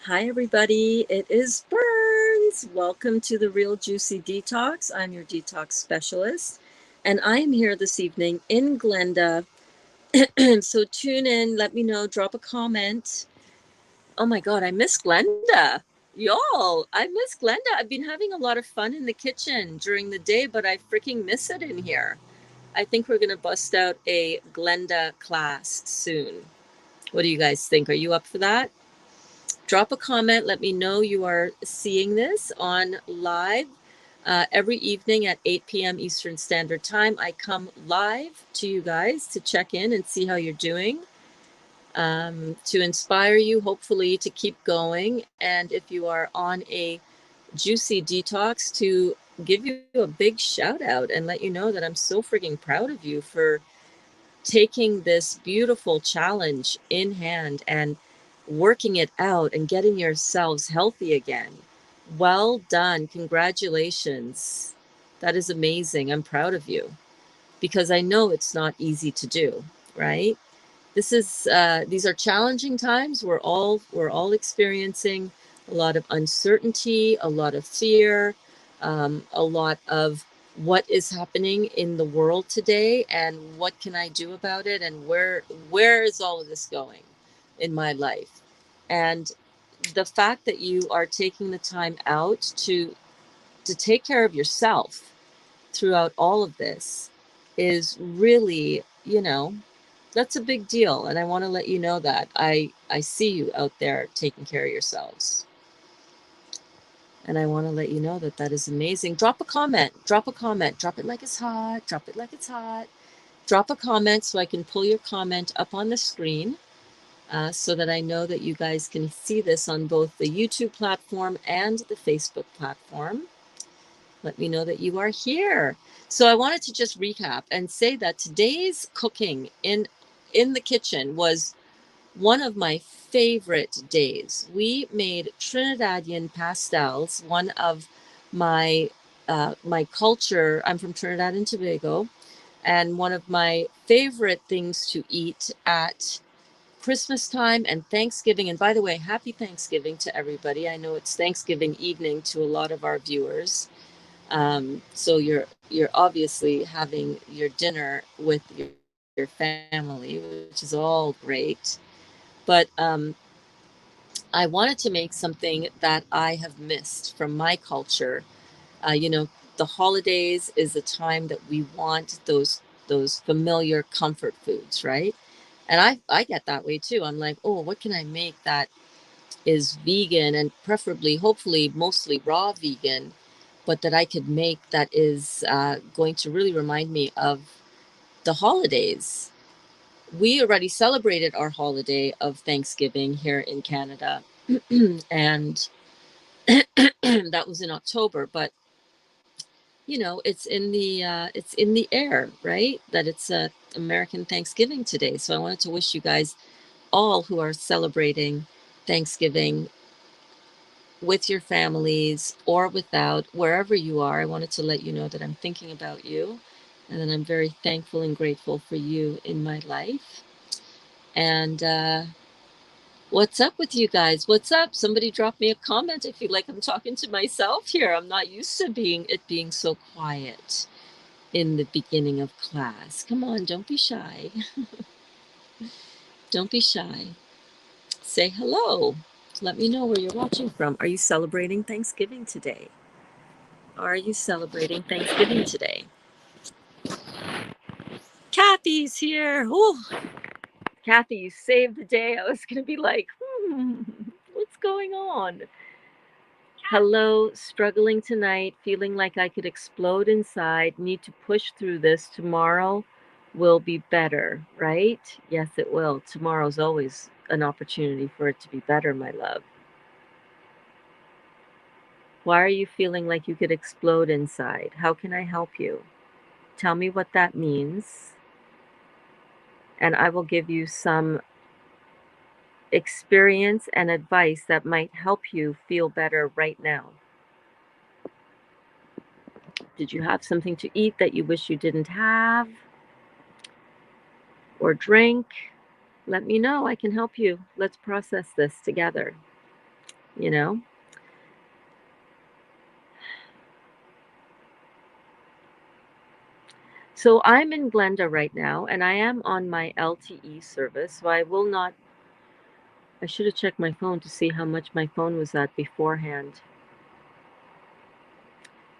Hi, everybody. It is Burns. Welcome to the Real Juicy Detox. I'm your detox specialist, and I am here this evening in Glenda. So tune in, let me know, drop a comment. Oh my God, I miss Glenda. Y'all, I miss Glenda. I've been having a lot of fun in the kitchen during the day, but I freaking miss it in here. I think we're going to bust out a Glenda class soon. What do you guys think? Are you up for that? Drop a comment. Let me know you are seeing this on live. Every evening at 8 p.m. Eastern Standard Time, I come live to you guys to check in and see how you're doing, to inspire you, hopefully, to keep going. And if you are on a juicy detox, to give you a big shout out and let you know that I'm so freaking proud of you for taking this beautiful challenge in hand and working it out and getting yourselves healthy again. Well done. Congratulations. That is amazing. I'm proud of you because I know it's not easy to do, right? These are challenging times. We're all experiencing a lot of uncertainty, a lot of fear, a lot of what is happening in the world today, and what can I do about it, and where is all of this going in my life. And the fact that you are taking the time out to take care of yourself throughout all of this is really, that's a big deal. And I want to let you know that I see you out there taking care of yourselves. And I want to let you know that that is amazing. Drop a comment. Drop a comment. Drop it like it's hot. Drop it like it's hot. Drop a comment so I can pull your comment up on the screen, so that I know that you guys can see this on both the YouTube platform and the Facebook platform. Let me know that you are here. So I wanted to just recap and say that today's cooking in the kitchen was one of my favorite days. We made Trinidadian pastels, one of my my culture. I'm from Trinidad and Tobago, and one of my favorite things to eat at Christmas time and Thanksgiving. And by the way, happy Thanksgiving to everybody. I know it's Thanksgiving evening to a lot of our viewers. So you're obviously having your dinner with your family, which is all great. But I wanted to make something that I have missed from my culture. The holidays is a time that we want those familiar comfort foods, right? And I get that way too. I'm like, oh, what can I make that is vegan and preferably, hopefully, mostly raw vegan, but that I could make that is going to really remind me of the holidays. We already celebrated our holiday of Thanksgiving here in Canada, and that was in October. But it's in the air, right? That it's American Thanksgiving today. So I wanted to wish you guys all who are celebrating Thanksgiving with your families or without, wherever you are, I wanted to let you know that I'm thinking about you and that I'm very thankful and grateful for you in my life. And what's up with you guys? What's up? Somebody drop me a comment if you like. I'm talking to myself here. I'm not used to being so quiet in the beginning of class. Come on, don't be shy. Don't be shy. Say hello. Let me know where you're watching from. Are you celebrating Thanksgiving today? Are you celebrating Thanksgiving today? Kathy's here. Oh, Kathy, you saved the day. I was going to be like, what's going on? Hello, struggling tonight, feeling like I could explode inside, need to push through this. Tomorrow will be better, right? Yes, it will. Tomorrow's always an opportunity for it to be better, my love. Why are you feeling like you could explode inside? How can I help you? Tell me what that means, and I will give you some experience and advice that might help you feel better right now. Did you have something to eat that you wish you didn't have or drink? Let me know. I can help you. Let's process this together. you know? So I'm in Glenda right now, and I am on my LTE service, so I will not. I should have checked my phone to see how much my phone was at beforehand.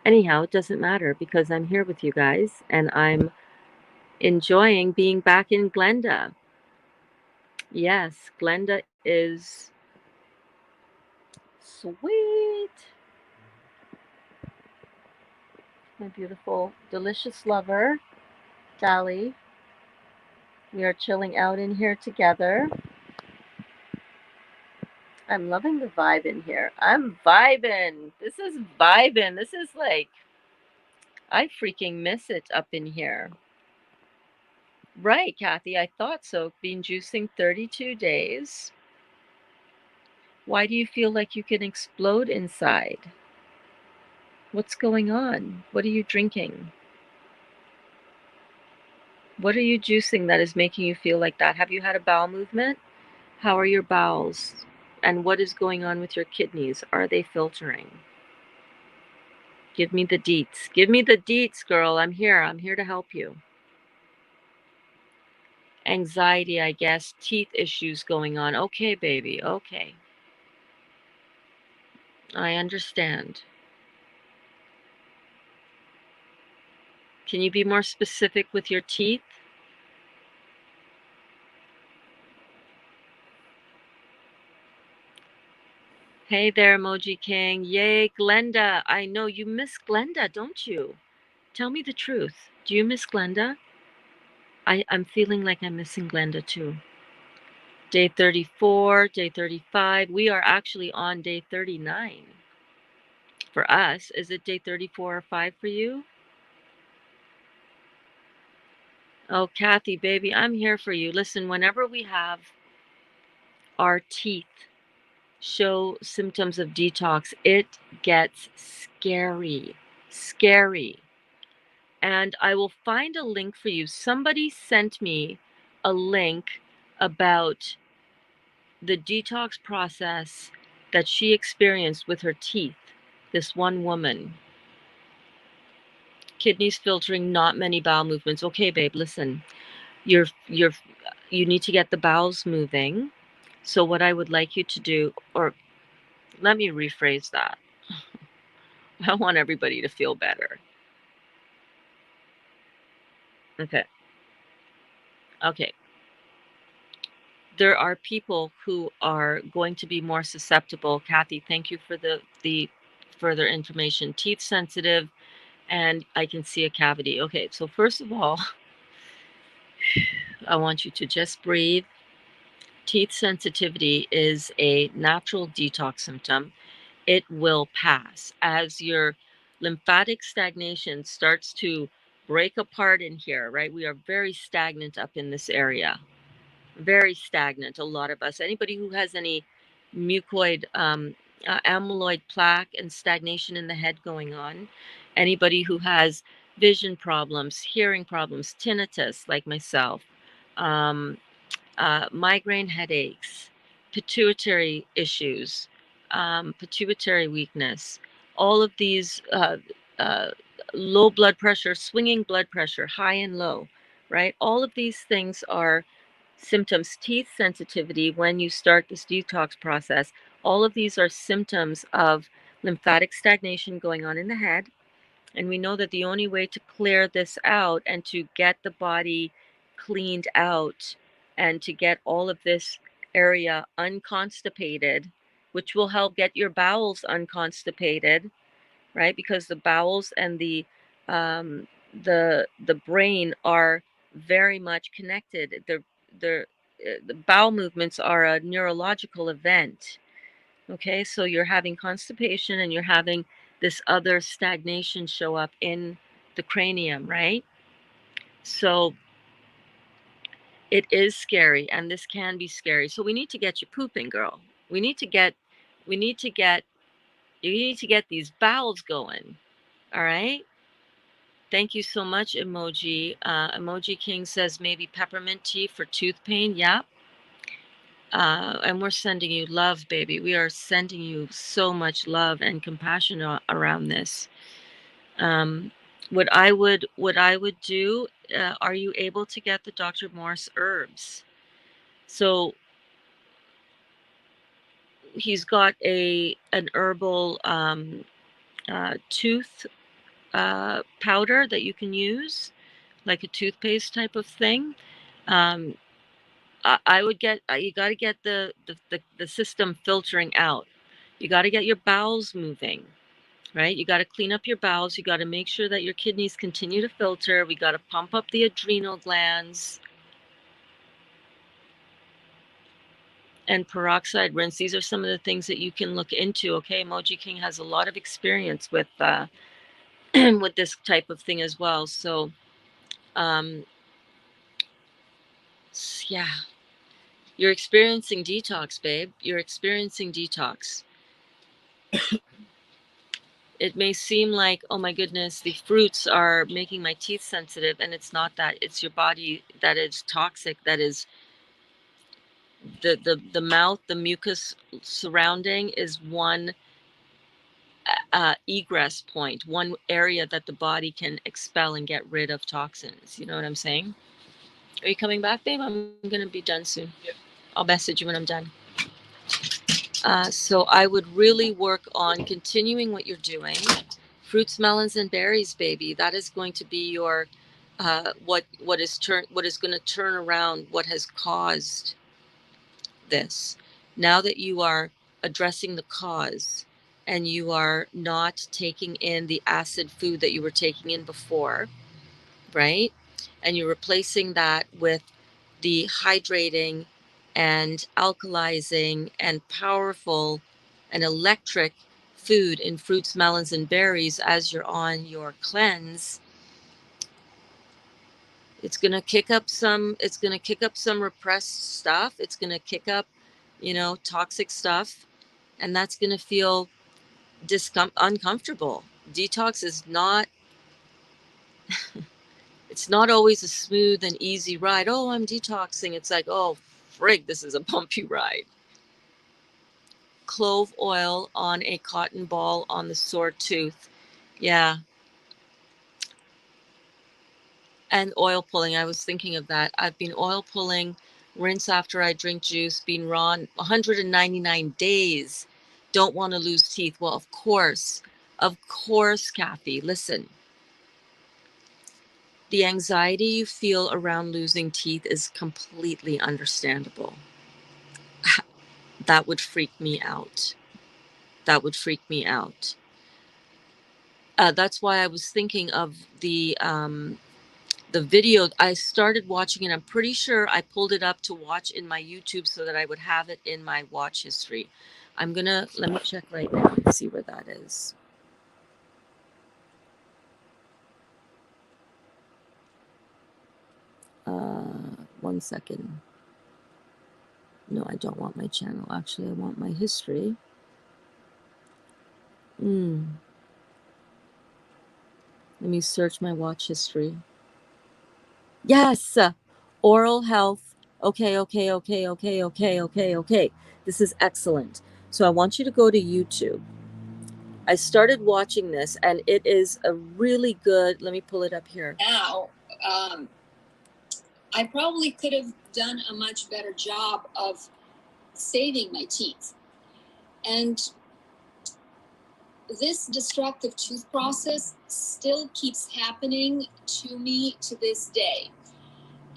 Anyhow, it doesn't matter because I'm here with you guys, and I'm enjoying being back in Glenda. Yes, Glenda is sweet. My beautiful, delicious lover, Dali. We are chilling out in here together. I'm loving the vibe in here. I'm vibing. This is vibing. This is like, I freaking miss it up in here. Right, Kathy, I thought so. Been juicing 32 days. Why do you feel like you can explode inside? What's going on? What are you drinking? What are you juicing that is making you feel like that? Have you had a bowel movement? How are your bowels? And what is going on with your kidneys? Are they filtering? Give me the deets. Give me the deets, girl. I'm here. I'm here to help you. Anxiety, I guess. Teeth issues going on. Okay, baby. Okay. I understand. Can you be more specific with your teeth? Hey there, Emoji King. Yay, Glenda. I know you miss Glenda, don't you? Tell me the truth. Do you miss Glenda? I'm feeling like I'm missing Glenda too. Day 34, day 35. We are actually on day 39 for us. Is it day 34 or 5 for you? Oh, Kathy, baby, I'm here for you. Listen, whenever we have our teeth show symptoms of detox, it gets scary. Scary. And I will find a link for you. Somebody sent me a link about the detox process that she experienced with her teeth. This one woman, kidneys filtering, not many bowel movements. Okay, babe, listen. You're you need to get the bowels moving. So what I would like you to do, or let me rephrase that. I want everybody to feel better. Okay. Okay. There are people who are going to be more susceptible. Kathy, thank you for the further information. Teeth sensitive, and I can see a cavity. Okay, so first of all, I want you to just breathe. Teeth sensitivity is a natural detox symptom. It will pass as your lymphatic stagnation starts to break apart in here, right? We are very stagnant up in this area. Very stagnant, a lot of us. Anybody who has any mucoid, amyloid plaque and stagnation in the head going on, anybody who has vision problems, hearing problems, tinnitus, like myself, um, migraine headaches, pituitary issues, pituitary weakness, all of these uh, low blood pressure, swinging blood pressure, high and low, right? All of these things are symptoms. Teeth sensitivity, when you start this detox process, all of these are symptoms of lymphatic stagnation going on in the head. And we know that the only way to clear this out and to get the body cleaned out and to get all of this area unconstipated, which will help get your bowels unconstipated, right? Because the bowels and the brain are very much connected. The bowel movements are a neurological event. Okay, so you're having constipation and you're having this other stagnation show up in the cranium, right? So it is scary, and this can be scary. So we need to get you pooping, girl. We need to get, we need to get, you need to get these bowels going. All right. Thank you so much, Emoji. Emoji King says maybe peppermint tea for tooth pain. Yeah. And we're sending you love, baby. We are sending you so much love and compassion around this. Um, what I would do, are you able to get the Dr. Morse herbs? So he's got an herbal tooth powder that you can use, like a toothpaste type of thing. Um, I would get, you got to get the system filtering out. You got to get your bowels moving, right? You got to clean up your bowels. You got to make sure that your kidneys continue to filter. We got to pump up the adrenal glands and peroxide rinse. These are some of the things that you can look into. Okay, Emoji King has a lot of experience with with this type of thing as well. So, um, yeah, you're experiencing detox, babe. You're experiencing detox. It may seem like, oh my goodness, the fruits are making my teeth sensitive, and it's not that. It's your body that is toxic, that is the mouth, the mucus surrounding is one egress point, one area that the body can expel and get rid of toxins. You know what I'm saying? Are you coming back, babe? I'm gonna be done soon. Yep. I'll message you when I'm done. So I would really work on continuing what you're doing. Fruits, melons, and berries, baby. That is going to be your what is going to turn around what has caused this. Now that you are addressing the cause and you are not taking in the acid food that you were taking in before, right? And you're replacing that with the hydrating and alkalizing and powerful and electric food in fruits, melons, and berries as you're on your cleanse. It's going to kick up some repressed stuff. It's going to kick up, toxic stuff, and that's going to feel uncomfortable. Detox is not, it's not always a smooth and easy ride. Oh, I'm detoxing. It's like, oh, frig, this is a bumpy ride. Clove oil on a cotton ball on the sore tooth. Yeah. And oil pulling. I was thinking of that. I've been oil pulling, rinse after I drink juice, been raw 199 days. Don't want to lose teeth. Well, of course, Kathy. Listen, the anxiety you feel around losing teeth is completely understandable. That would freak me out. That would freak me out. That's why I was thinking of the video. I started watching it. I'm pretty sure I pulled it up to watch in my YouTube so that I would have it in my watch history. Let me check right now and see where that is. One second. No, I don't want my channel. Actually, I want my history. Let me search my watch history. Yes, oral health. Okay. This is excellent. So I want you to go to YouTube. I started watching this, and it is a really good. Let me pull it up here. Now, I probably could have done a much better job of saving my teeth. And this destructive tooth process still keeps happening to me to this day.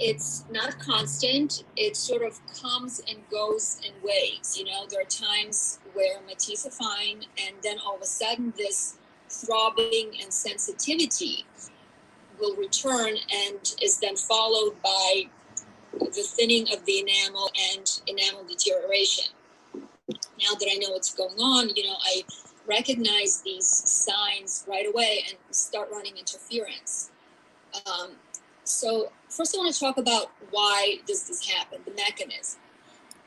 It's not constant. It sort of comes and goes in waves. There are times where my teeth are fine, and then all of a sudden this throbbing and sensitivity will return and is then followed by the thinning of the enamel and enamel deterioration. Now that I know what's going on, I recognize these signs right away and start running interference. So first I want to talk about why does this happen, the mechanism.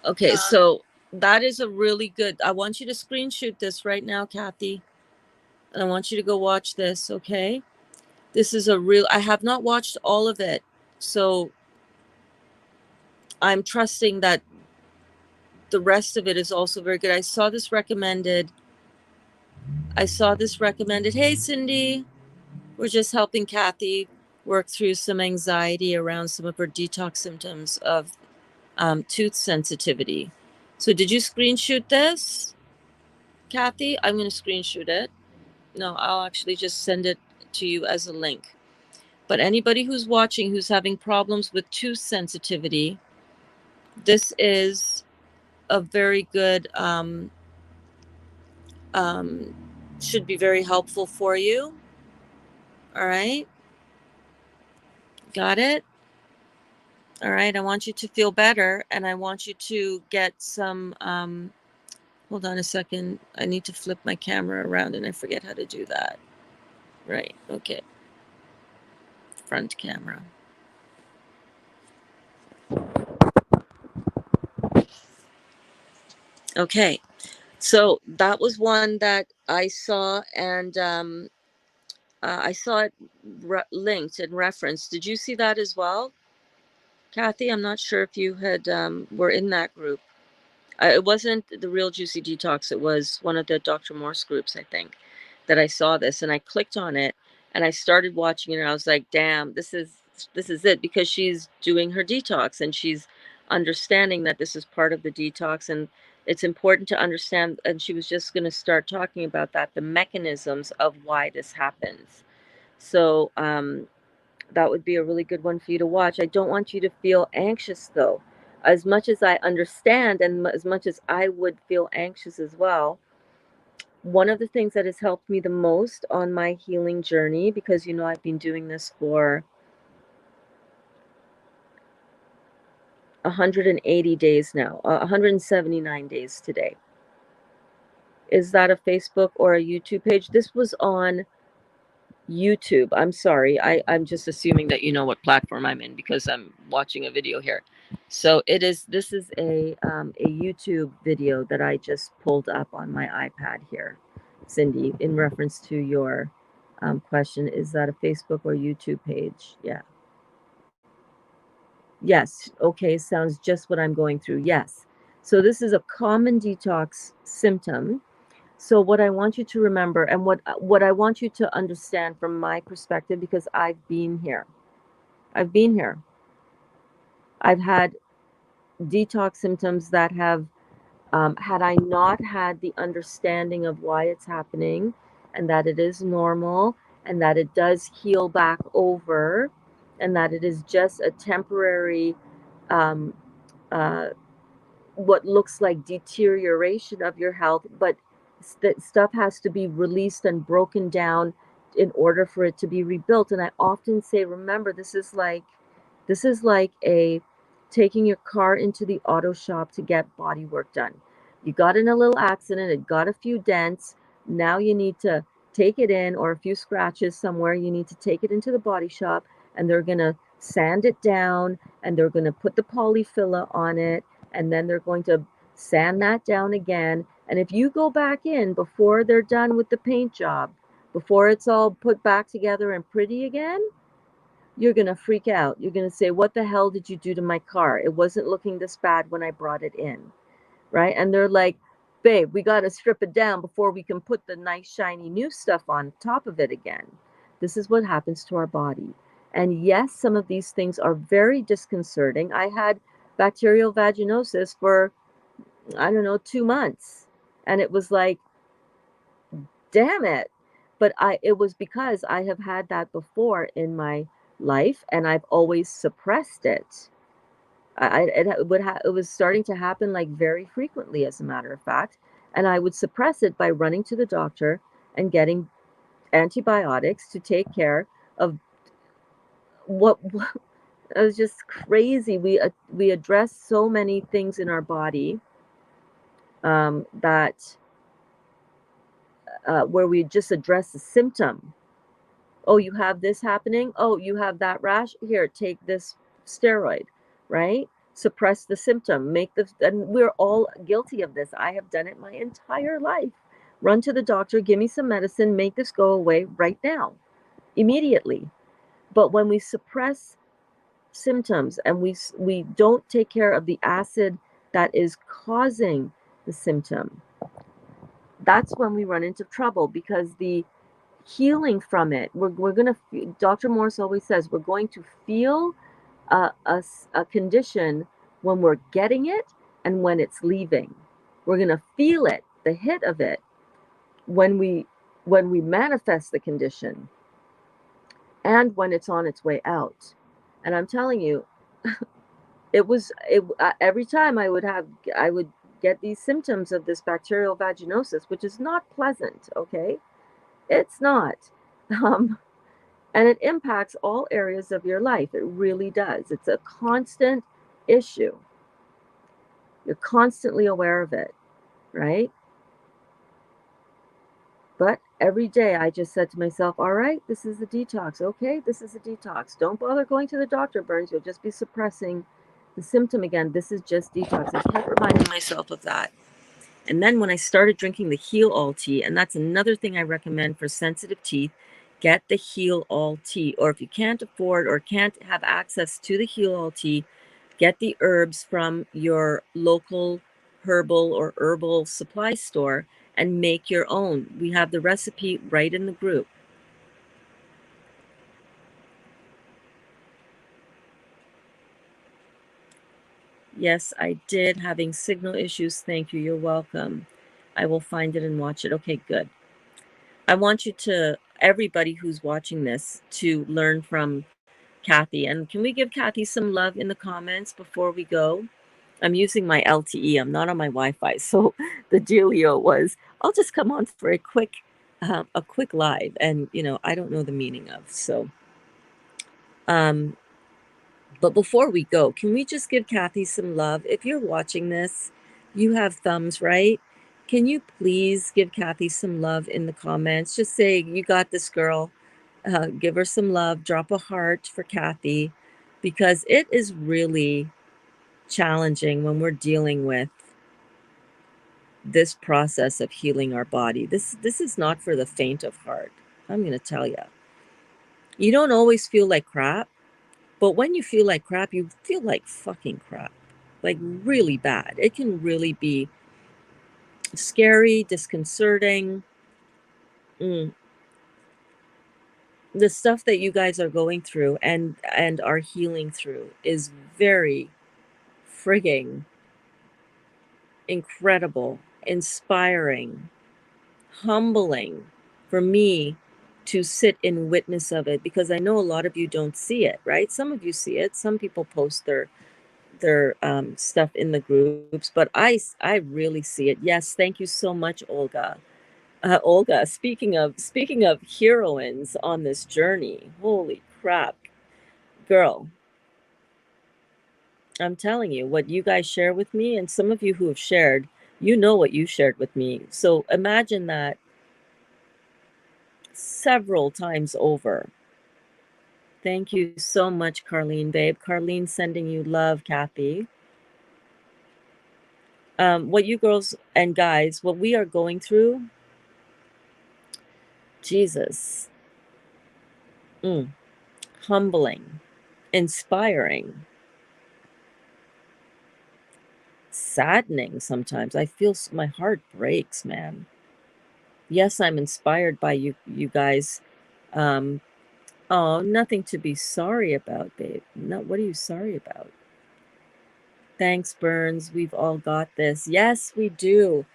Okay, so that is a really good, I want you to screenshot this right now, Kathy. And I want you to go watch this, okay? This is I have not watched all of it. So I'm trusting that the rest of it is also very good. I saw this recommended. Hey, Cindy, we're just helping Kathy work through some anxiety around some of her detox symptoms of tooth sensitivity. So, did you screenshot this, Kathy? I'm going to screenshot it. No, I'll actually just send it to you as a link. But anybody who's watching who's having problems with tooth sensitivity, this is a very good, um, should be very helpful for you. All right. Got it? All right. I want you to feel better and I want you to get some, hold on a second. I need to flip my camera around and I forget how to do that. Right. Okay. Front camera. Okay. So that was one that I saw, and I saw it linked and referenced. Did you see that as well, Kathy? I'm not sure if you had were in that group. It wasn't the Real Juicy Detox. It was one of the Dr. Morse groups, I think, that I saw this, and I clicked on it, and I started watching it, and I was like, "Damn, this is it," because she's doing her detox, and she's understanding that this is part of the detox, and it's important to understand. And she was just going to start talking about that, the mechanisms of why this happens. So, that would be a really good one for you to watch. I don't want you to feel anxious though. As much as I understand and as much as I would feel anxious as well, one of the things that has helped me the most on my healing journey, because I've been doing this for 180 days now, 179 days today. Is that a Facebook or a YouTube page? This was on YouTube. I'm sorry. I'm just assuming that you know what platform I'm in because I'm watching a video here. So this is a YouTube video that I just pulled up on my iPad here, Cindy, in reference to your question. Is that a Facebook or YouTube page? Yeah. Yes. Okay. Sounds just what I'm going through. Yes. So this is a common detox symptom. So what I want you to remember, and what I want you to understand from my perspective, because I've been here. I've been here. I've had detox symptoms that have, had I not had the understanding of why it's happening, and that it is normal, and that it does heal back over, and that it is just a temporary, um, uh, what looks like deterioration of your health, but that stuff has to be released and broken down in order for it to be rebuilt. And I often say, remember, this is like a taking your car into the auto shop to get body work done. You got in a little accident, it got a few dents. Now you need to take it in, or a few scratches somewhere. You need to take it into the body shop, and they're going to sand it down, and they're going to put the polyfilla on it, and then they're going to sand that down again. And if you go back in before they're done with the paint job, before it's all put back together and pretty again, you're going to freak out. You're going to say, "What the hell did you do to my car? It wasn't looking this bad when I brought it in." Right? And they're like, "Babe, we got to strip it down before we can put the nice, shiny new stuff on top of it again." This is what happens to our body. And yes, some of these things are very disconcerting. I had bacterial vaginosis for, I don't know, 2 months. And it was like, damn it. But it was because I have had that before in my life, and I've always suppressed it. It was starting to happen like very frequently, as a matter of fact, and I would suppress it by running to the doctor and getting antibiotics to take care of what it was just crazy. We address so many things in our body, that where we just address the symptom. Oh, you have this happening. Oh, you have that rash. Here, take this steroid, right? Suppress the symptom. And we're all guilty of this. I have done it my entire life. Run to the doctor, give me some medicine, make this go away right now, immediately. But when we suppress symptoms and we don't take care of the acid that is causing the symptom, that's when we run into trouble, because the healing from it, we're going to, Dr. Morse always says, we're going to feel a condition when we're getting it and when it's leaving. We're going to feel it, the hit of it, when we manifest the condition and when it's on its way out. And I'm telling you, every time I would get these symptoms of this bacterial vaginosis, which is not pleasant, okay? It's not. Um, and it impacts all areas of your life. It really does. It's a constant issue. You're constantly aware of it, right? But every day I just said to myself, all right, this is a detox. Okay, this is a detox. Don't bother going to the doctor, Burns. You'll just be suppressing the symptom again. This is just detox. I kept reminding myself of that. And then when I started drinking the Heal All tea, and that's another thing I recommend for sensitive teeth, get the Heal All tea. Or if you can't afford or can't have access to the Heal All tea, get the herbs from your local herbal supply store and make your own. We have the recipe right in the group. Yes, I did. Having signal issues. Thank you. You're welcome. I will find it and watch it. Okay, good. I want you to, everybody who's watching this, to learn from Kathy. And can we give Kathy some love in the comments before we go? I'm using my LTE. I'm not on my Wi-Fi. So the dealio was, I'll just come on for a quick live, and I don't know the meaning of. So, um, but before we go, can we just give Kathy some love? If you're watching this, you have thumbs, right? Can you please give Kathy some love in the comments? Just say, you got this, girl. Give her some love. Drop a heart for Kathy, because it is really challenging when we're dealing with this process of healing our body. This is not for the faint of heart. I'm going to tell you. You don't always feel like crap. But when you feel like crap, you feel like fucking crap. Like really bad. It can really be scary, disconcerting. Mm. The stuff that you guys are going through and are healing through is very frigging incredible, inspiring, humbling for me to sit in witness of it, because I know a lot of you don't see it, right? Some of you see it. Some people post their stuff in the groups, but I really see it. Yes, thank you so much, Olga. Olga, speaking of heroines on this journey, holy crap, girl! I'm telling you, what you guys share with me, and some of you who have shared, you know what you shared with me. So imagine that several times over. Thank you so much, Carlene, babe. Carlene sending you love, Kathy. What you girls and guys, what we are going through, Jesus, mm, humbling, inspiring, saddening sometimes. I feel my heart breaks, man. Yes, I'm inspired by you guys. Um, oh, nothing to be sorry about, babe. No, what are you sorry about? Thanks, Burns. We've all got this. Yes, we do.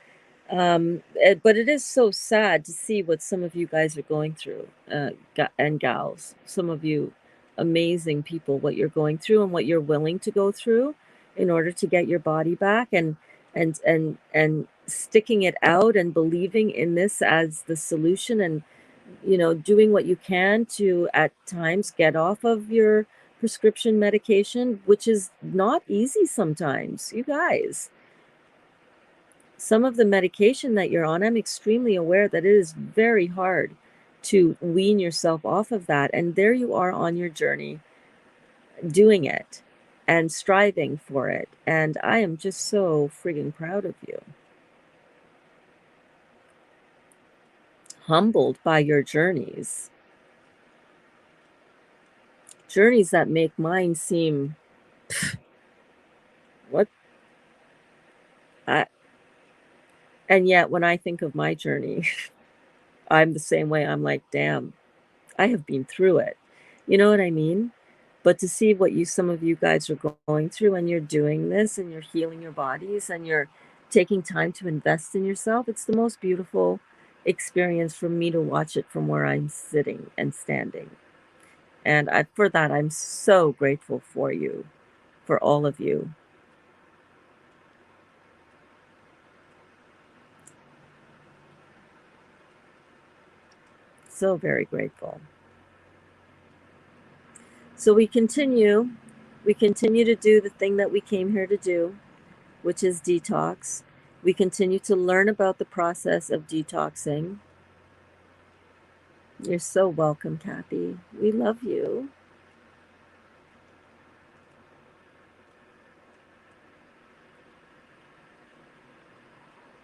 But it is so sad to see what some of you guys are going through, and gals. Some of you amazing people, what you're going through and what you're willing to go through in order to get your body back, and sticking it out and believing in this as the solution, and doing what you can to at times get off of your prescription medication, which is not easy sometimes, you guys. Some of the medication that you're on, I'm extremely aware that it is very hard to wean yourself off of that. And there you are on your journey doing it and striving for it. And I am just so friggin' proud of you. Humbled by your journeys. Journeys that make mine seem, what? I, and yet, when I think of my journey, I'm the same way. I'm like, damn, I have been through it. You know what I mean? But to see what some of you guys are going through, and you're doing this and you're healing your bodies and you're taking time to invest in yourself, it's the most beautiful experience for me to watch it from where I'm sitting and standing. And for that, I'm so grateful for you, for all of you. So very grateful. So we continue to do the thing that we came here to do, which is detox. We continue to learn about the process of detoxing. You're so welcome, Kathy. We love you.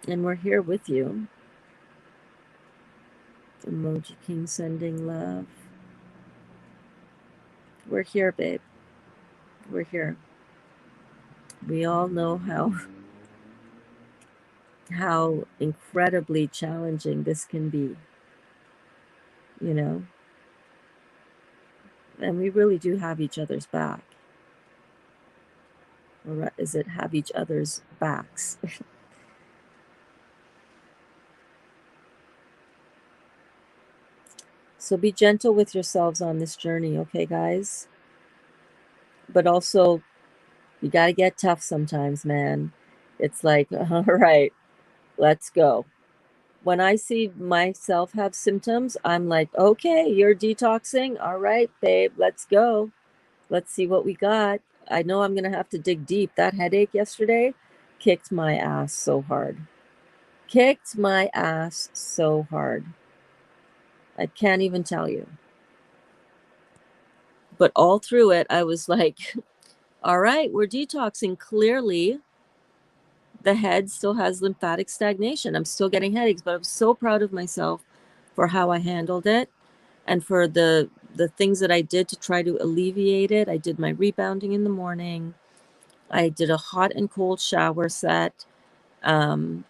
And we're here with you. Emoji King sending love. We're here, babe. We're here. We all know how incredibly challenging this can be, you know? And we really do have each other's back. Or is it have each other's backs? So be gentle with yourselves on this journey, okay, guys? But also, you got to get tough sometimes, man. It's like, all right, let's go. When I see myself have symptoms, I'm like, okay, you're detoxing. All right, babe, let's go. Let's see what we got. I know I'm going to have to dig deep. That headache yesterday kicked my ass so hard. Kicked my ass so hard. I can't even tell you. But all through it, I was like, all right, we're detoxing. Clearly, the head still has lymphatic stagnation. I'm still getting headaches, but I'm so proud of myself for how I handled it and for the things that I did to try to alleviate it. I did my rebounding in the morning. I did a hot and cold shower set. Um,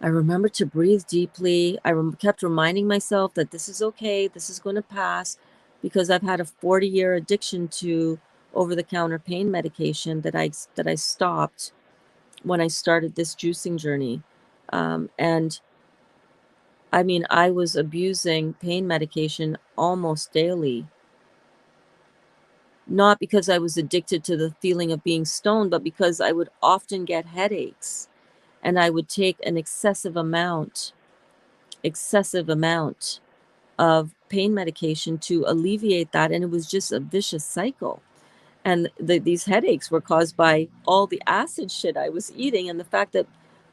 I remember to breathe deeply. Kept reminding myself that this is okay. This is going to pass, because I've had a 40-year addiction to over-the-counter pain medication that I stopped when I started this juicing journey. And I mean, I was abusing pain medication almost daily, not because I was addicted to the feeling of being stoned, but because I would often get headaches and I would take an excessive amount of pain medication to alleviate that. And it was just a vicious cycle. And these headaches were caused by all the acid shit I was eating and the fact that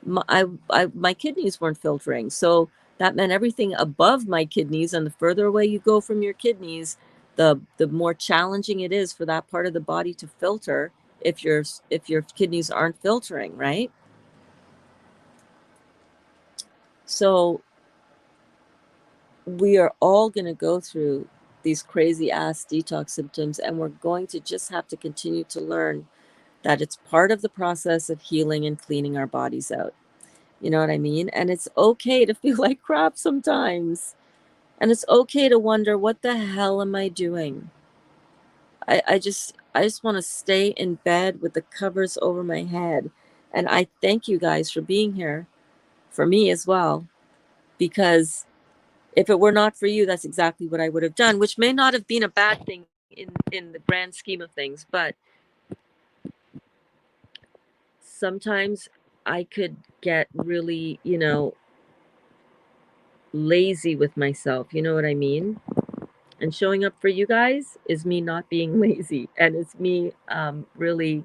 my kidneys weren't filtering. So that meant everything above my kidneys, and the further away you go from your kidneys, the more challenging it is for that part of the body to filter if your kidneys aren't filtering, right? So we are all going to go through these crazy ass detox symptoms, and we're going to just have to continue to learn that it's part of the process of healing and cleaning our bodies out. You know what I mean? And it's okay to feel like crap sometimes. And it's okay to wonder, what the hell am I doing? I just want to stay in bed with the covers over my head. And I thank you guys for being here, for me as well, because if it were not for you, that's exactly what I would have done, which may not have been a bad thing in the grand scheme of things, but sometimes I could get really, lazy with myself. You know what I mean? And showing up for you guys is me not being lazy, and it's me really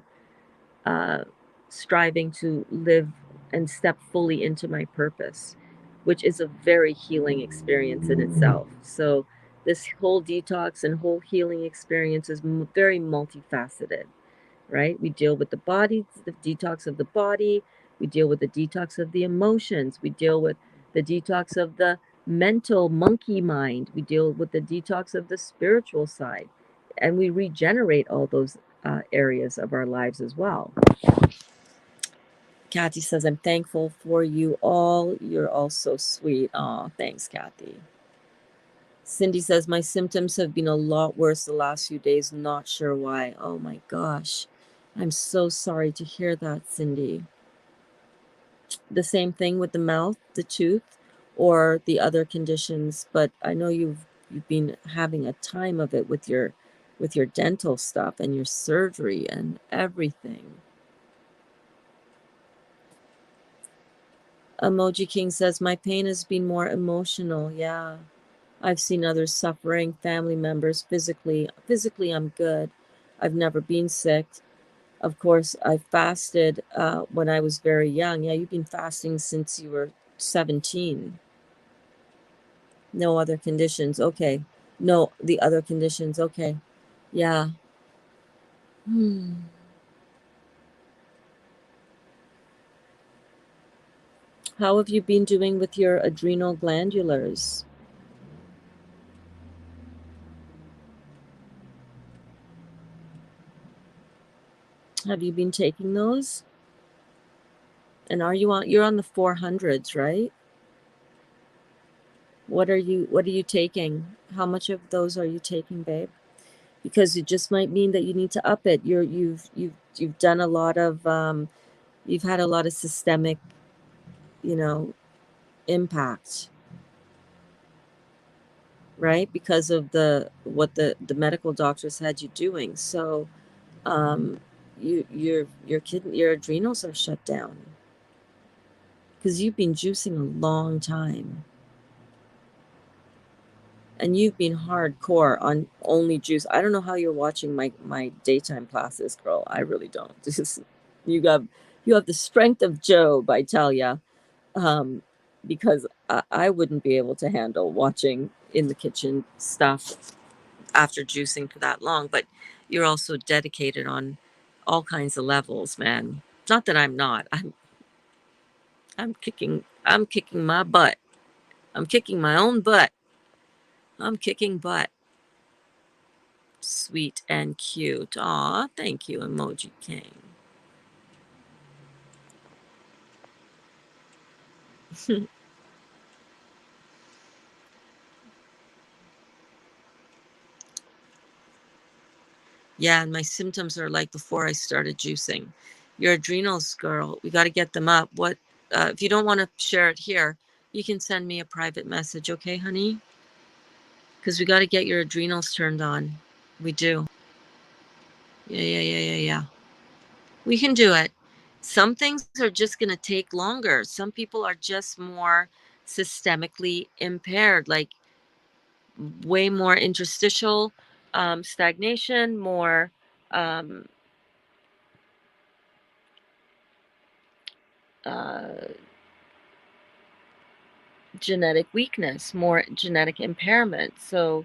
uh, striving to live and step fully into my purpose, which is a very healing experience in itself. So this whole detox and whole healing experience is very multifaceted, right? We deal with the body, the detox of the body. We deal with the detox of the emotions. We deal with the detox of the mental monkey mind. We deal with the detox of the spiritual side. And we regenerate all those areas of our lives as well. Kathy says, I'm thankful for you all. You're all so sweet. Aw, thanks, Kathy. Cindy says, my symptoms have been a lot worse the last few days. Not sure why. Oh my gosh. I'm so sorry to hear that, Cindy. The same thing with the mouth, the tooth, or the other conditions, but I know you've been having a time of it with your dental stuff and your surgery and everything. Emoji King says, my pain has been more emotional. Yeah. I've seen others suffering, family members physically. Physically, I'm good. I've never been sick. Of course, I fasted when I was very young. Yeah, you've been fasting since you were 17. No other conditions. Okay. No, the other conditions. Okay. Yeah. Hmm. How have you been doing with your adrenal glandulars? Have you been taking those? And are you on, you're on the 400s, right? What are you taking? How much of those are you taking, babe? Because it just might mean that you need to up it. You've done a lot of you've had a lot of systemic, you know, impact, right? Because of the what the medical doctors had you doing. So your kidney, your adrenals are shut down because you've been juicing a long time. And you've been hardcore on only juice. I don't know how you're watching my daytime classes, girl. I really don't. Just you got you have the strength of Job, I tell ya. Um, because I wouldn't be able to handle watching in the kitchen stuff after juicing for that long. But you're also dedicated on all kinds of levels, man. Not that I'm not. I'm kicking my butt. I'm kicking my own butt. I'm kicking butt. Sweet and cute. Aw, thank you, Emoji King. Yeah, and my symptoms are like before I started juicing. Your adrenals, girl, we got to get them up. What, if you don't want to share it here, you can send me a private message, okay, honey? Because we got to get your adrenals turned on. We do. Yeah. We can do it. Some things are just going to take longer. Some people are just more systemically impaired, like way more interstitial stagnation, more um, uh, genetic weakness, more genetic impairment. So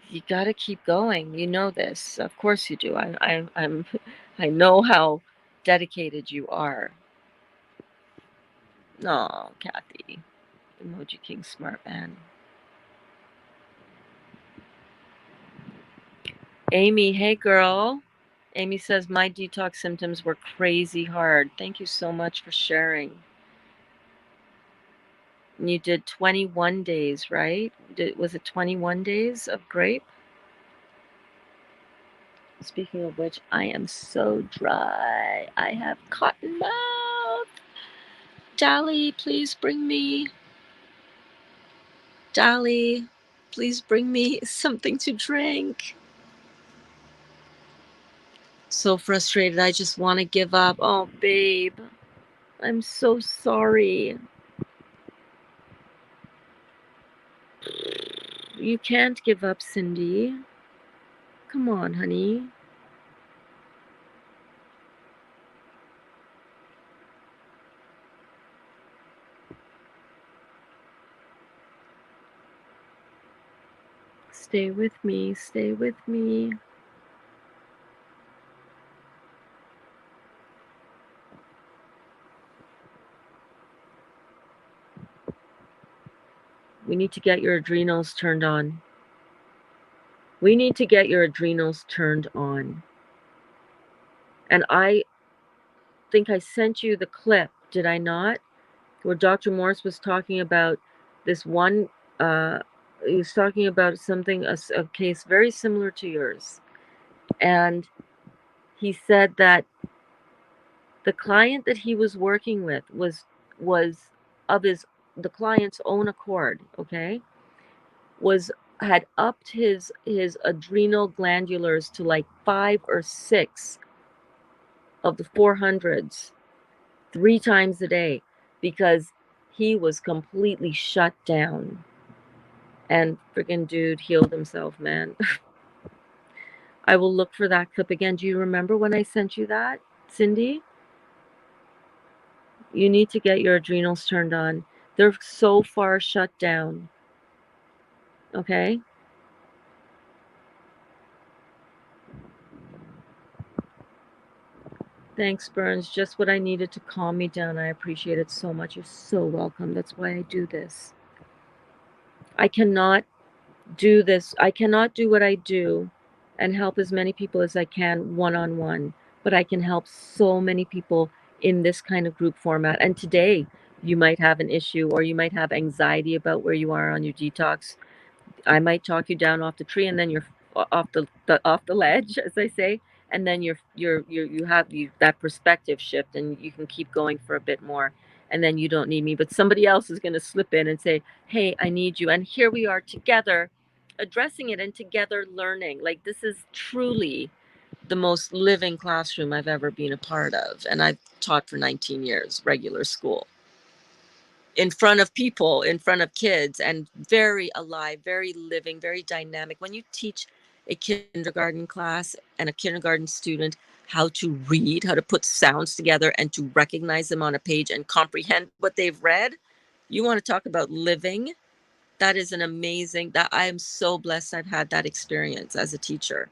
you got to keep going. You know this, of course you do. I'm, I know how dedicated you are. No, Kathy, Emoji King, smart man. Amy, hey girl. Amy says my detox symptoms were crazy hard. Thank you so much for sharing. And you did 21 days, right? Was it 21 days of grape? Speaking of which, I am so dry. I have cotton mouth. Dolly, please bring me. Dolly, please bring me something to drink. So frustrated. I just want to give up. Oh, babe. I'm so sorry. You can't give up, Cindy. Come on, honey. Stay with me. Stay with me. We need to get your adrenals turned on. We need to get your adrenals turned on. And think I sent you the clip, did I not? Where Dr. Morse was talking about this one, uh, he was talking about something, a case very similar to yours. And he said that the client that he was working with was of his the client's own accord, okay? Was had upped his adrenal glandulars to like 5 or 6 of the 400s 3 times a day because he was completely shut down. And freaking dude healed himself, man. I will look for that clip again. Do you remember when I sent you that, Cindy? You need to get your adrenals turned on. They're so far shut down. Okay? Thanks, Burns. Just what I needed to calm me down. I appreciate it so much. You're so welcome. That's why I do this. I cannot do this. I cannot do what I do and help as many people as I can one on one, but I can help so many people in this kind of group format. And today, you might have an issue or you might have anxiety about where you are on your detox. I might talk you down off the tree, and then you're off off the ledge, as I say, and then you have that perspective shift, and you can keep going for a bit more, and then you don't need me, but somebody else is going to slip in and say, "Hey, I need you," and here we are together, addressing it and together learning. Like this is truly the most living classroom I've ever been a part of, and I've taught for 19 years, regular school in front of people, in front of kids, and very alive, very living, very dynamic. When you teach a kindergarten class and a kindergarten student how to read, how to put sounds together and to recognize them on a page and comprehend what they've read, you want to talk about living. That is an amazing, that I am so blessed I've had that experience as a teacher.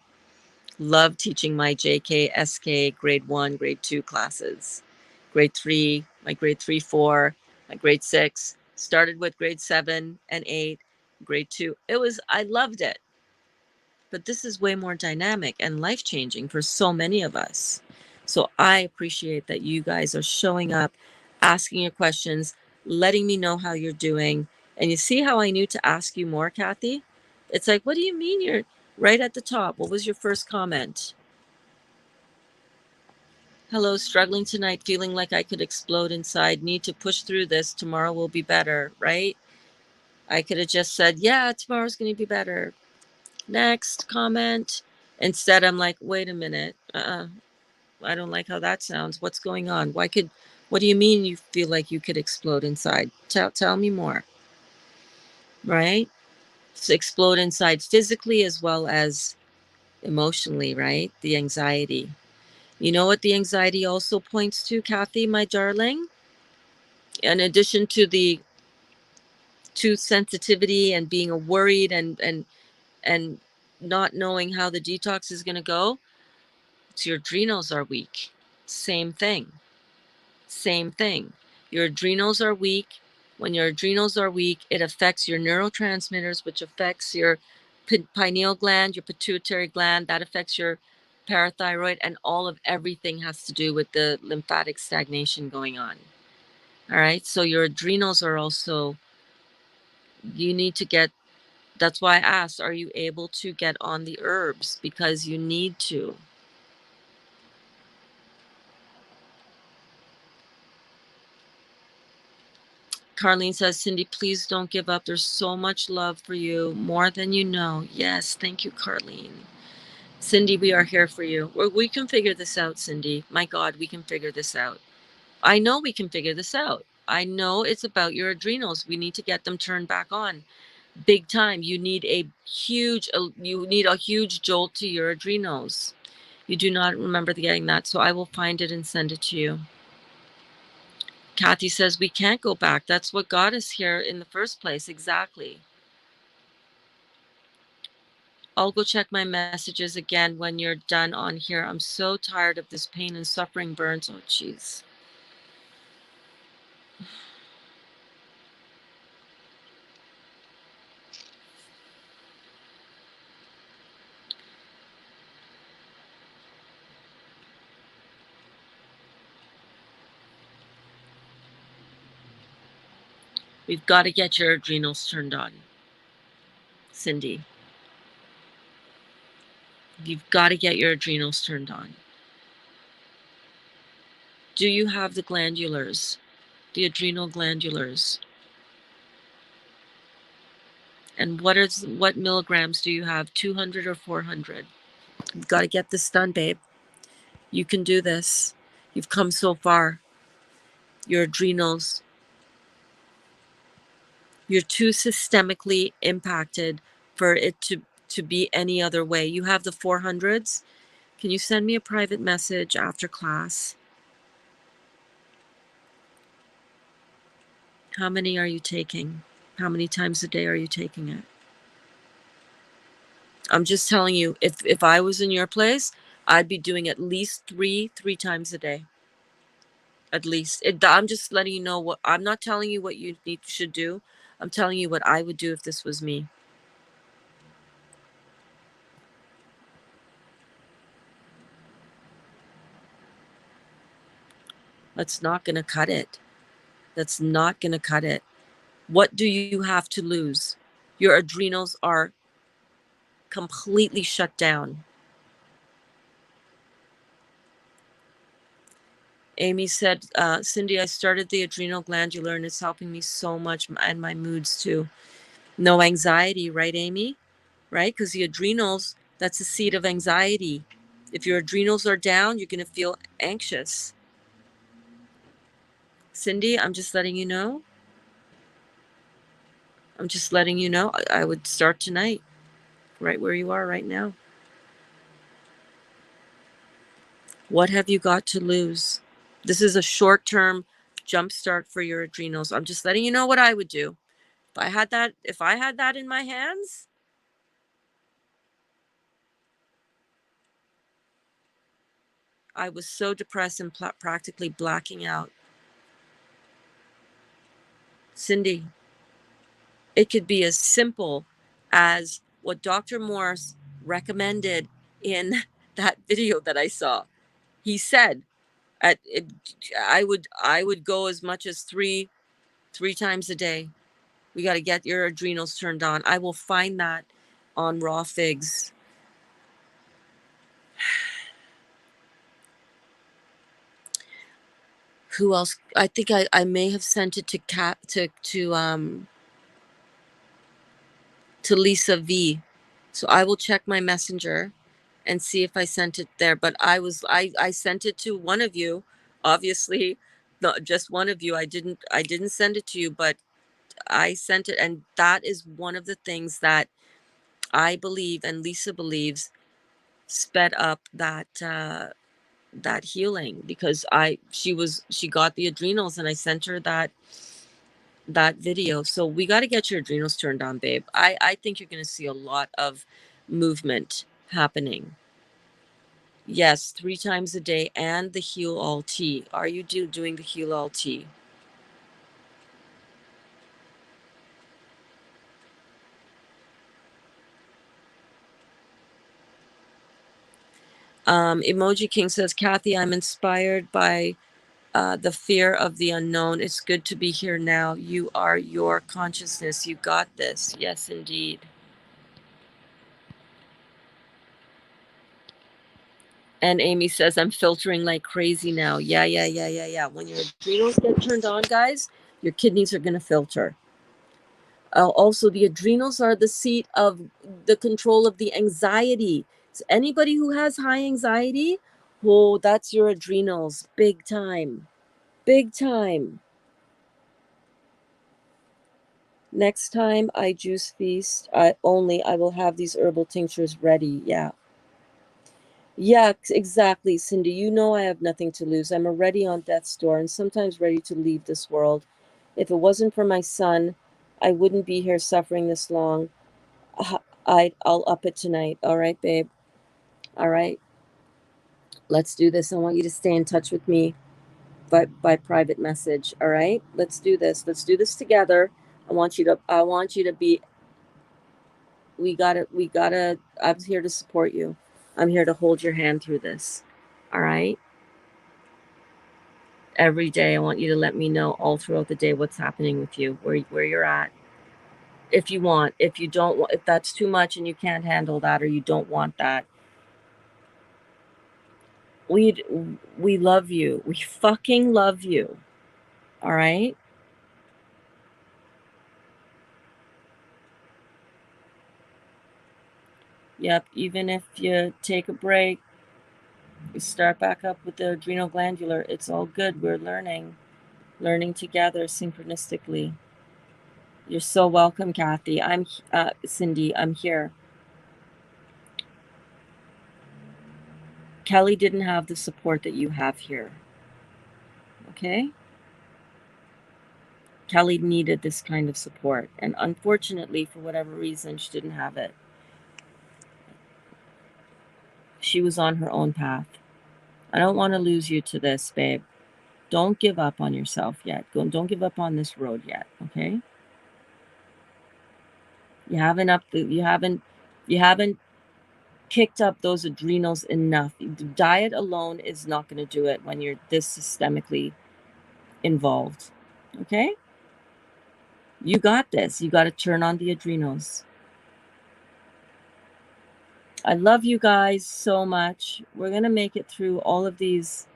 Love teaching my JK, SK, grade 1, grade 2 classes. Grade 3, my grade 3, 4, my grade 6. Started with grade 7 and 8, grade 2. I loved it. But this is way more dynamic and life changing for so many of us. So I appreciate that you guys are showing up, asking your questions, letting me know how you're doing. And you see how I knew to ask you more, Kathy? It's like, what do you mean you're right at the top? What was your first comment? Hello, struggling tonight, feeling like I could explode inside. Need to push through this. Tomorrow will be better, right? I could have just said, yeah, tomorrow's going to be better. Next comment. Instead, I'm like, wait a minute. I don't like how that sounds. What's going on? What do you mean you feel like you could explode inside? Tell me more, right? So explode inside physically as well as emotionally, right? The anxiety. You know what the anxiety also points to, Kathy, my darling? In addition to sensitivity and being worried and not knowing how the detox is going to go, it's your adrenals are weak. Same thing. Same thing. Your adrenals are weak. When your adrenals are weak, it affects your neurotransmitters, which affects your pineal gland, your pituitary gland. That affects your parathyroid, and all of everything has to do with the lymphatic stagnation going on. All right. So your adrenals are also, you need to get, that's why I asked, are you able to get on the herbs? Because you need to. Carlene says, Cindy, please don't give up. There's so much love for you, more than you know. Yes, thank you, Carlene. Cindy, we are here for you. We can figure this out, Cindy. My God, we can figure this out. I know we can figure this out. I know it's about your adrenals. We need to get them turned back on. Big time. You need a huge jolt to your adrenals. You do not remember getting that, so I will find it and send it to you. Kathy says we can't go back. That's what got us here in the first place. Exactly. I'll go check my messages again when you're done on here. I'm so tired of this pain and suffering, Burns. Oh, jeez. We've got to get your adrenals turned on. Cindy, you've got to get your adrenals turned on. Do you have the glandulars, the adrenal glandulars? And what milligrams do you have? 200 or 400? You've got to get this done, babe. You can do this. You've come so far. Your adrenals, you're too systemically impacted for it to be any other way. You have the 400s. Can you send me a private message after class? How many are you taking? How many times a day are you taking it? I'm just telling you, if I was in your place, I'd be doing at least three times a day. At least. I'm just letting you know what I'm not telling you what you should do. I'm telling you what I would do if this was me. That's not going to cut it. That's not going to cut it. What do you have to lose? Your adrenals are completely shut down. Amy said, Cindy, I started the adrenal glandular and it's helping me so much and my moods too. No anxiety, right, Amy? Right? Because the adrenals, that's the seat of anxiety. If your adrenals are down, you're going to feel anxious. Cindy, I'm just letting you know. I'm just letting you know. I would start tonight, right where you are right now. What have you got to lose? This is a short-term jump start for your adrenals. I'm just letting you know what I would do. If I had that in my hands, I was so depressed and practically blacking out. Cindy, it could be as simple as what Dr. Morse recommended in that video that I saw. He said, at it, I would go as much as three times a day. We got to get your adrenals turned on. I will find that on Raw Figs. Who else? I think I may have sent it to to Lisa V. So I will check my messenger and see if I sent it there. But I sent it to one of you, obviously, not just one of you. I didn't send it to you, but I sent it, and that is one of the things that I believe and Lisa believes sped up that healing, because she got the adrenals and I sent her that video. So we got to get your adrenals turned on, babe. I think you're going to see a lot of movement happening. Yes, 3 times a day, and the heal all tea. Are you doing the heal all tea? Emoji King says, Kathy, I'm inspired by the fear of the unknown. It's good to be here now. You are your consciousness. You got this. Yes, indeed. And Amy says, I'm filtering like crazy now. Yeah. When your adrenals get turned on, guys, your kidneys are going to filter. Also, the adrenals are the seat of the control of the anxiety. So anybody who has high anxiety, oh, that's your adrenals. Big time. Big time. Next time I juice feast, I will have these herbal tinctures ready. Yeah. Yeah, exactly, Cindy. You know I have nothing to lose. I'm already on death's door and sometimes ready to leave this world. If it wasn't for my son, I wouldn't be here suffering this long. I'll up it tonight. All right, babe. All right. Let's do this. I want you to stay in touch with me by private message. All right? Let's do this. Let's do this together. I want you to be we gotta I'm here to support you. I'm here to hold your hand through this. All right? Every day, I want you to let me know all throughout the day what's happening with you, where you're at. If you want, if you don't want, if that's too much and you can't handle that or you don't want that, we we love you. We fucking love you. All right? Yep, even if you take a break, you start back up with the adrenal glandular, it's all good. We're learning together synchronistically. You're so welcome, Kathy. I'm Cindy. I'm here. Kelly didn't have the support that you have here. Okay? Kelly needed this kind of support, and unfortunately, for whatever reason, she didn't have it. She was on her own path. I don't want to lose you to this, babe. Don't give up on yourself yet. Don't give up on this road yet, okay? You haven't kicked up those adrenals enough. Diet alone is not going to do it when you're this systemically involved. Okay? You got this. You got to turn on the adrenals. I love you guys so much. We're going to make it through all of these